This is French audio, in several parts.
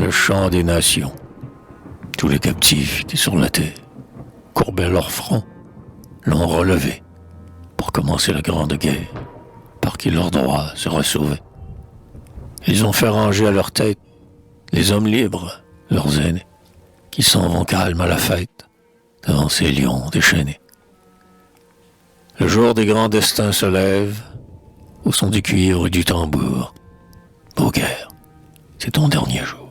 le chant des nations. Tous les captifs qui sur la terre courbaient leur front, l'ont relevé pour commencer la grande guerre, par qui leur droit sera sauvé. Ils ont fait ranger à leur tête les hommes libres, leurs aînés, qui s'en vont calmes à la fête devant ces lions déchaînés. Le jour des grands destins se lève au son du cuivre et du tambour. Ô guerre, c'est ton dernier jour.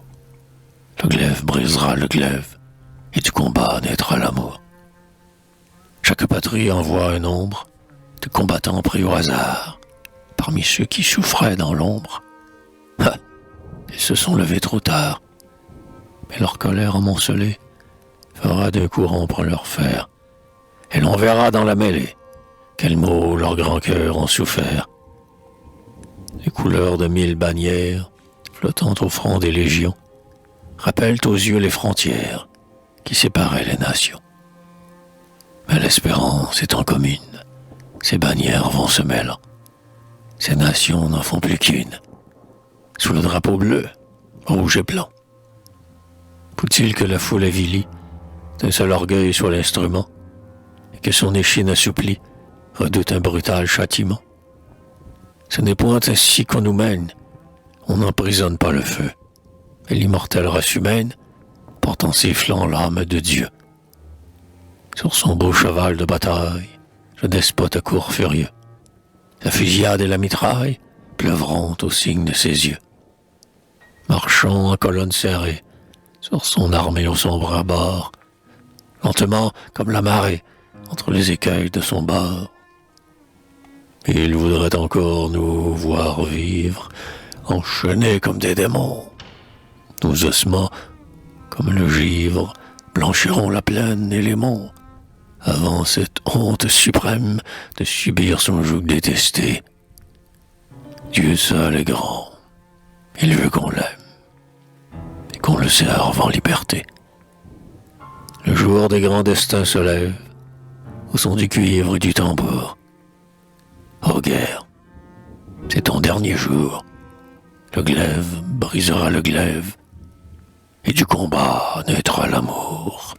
Le glaive brisera le glaive et du combat naîtra l'amour. Chaque patrie envoie un nombre de combattants pris au hasard parmi ceux qui souffraient dans l'ombre. Ah, ils se sont levés trop tard, mais leur colère amoncelée fera d'un coup rompre leur fer, et l'on verra dans la mêlée quels maux leurs grands cœurs ont souffert. Les couleurs de 1000 bannières flottant au front des légions rappellent aux yeux les frontières qui séparaient les nations. Mais l'espérance étant commune, ces bannières vont se mêlant. Ces nations n'en font plus qu'une, sous le drapeau bleu, rouge et blanc. Faut-il que la foule avilie d'un seul orgueil soit l'instrument, et que son échine assouplie redoute un brutal châtiment? Ce n'est point ainsi qu'on nous mène, on n'emprisonne pas le feu, et l'immortelle race humaine porte en ses flancs l'âme de Dieu. Sur son beau cheval de bataille, le despote accourt furieux. La fusillade et la mitraille pleuvront au signe de ses yeux. Marchons en colonne serrée, sur son armée au sombre abord, lentement comme la marée, entre les écueils de son bord. Il voudrait encore nous voir vivre, enchaînés comme des démons. Nos ossements, comme le givre, blanchiront la plaine et les monts, avant cette honte suprême de subir son joug détesté. Dieu seul est grand, il veut qu'on l'aime, et qu'on le serve en liberté. Le jour des grands destins se lève, au son du cuivre et du tambour. Ô guerre, c'est ton dernier jour, le glaive brisera le glaive, et du combat naîtra l'amour.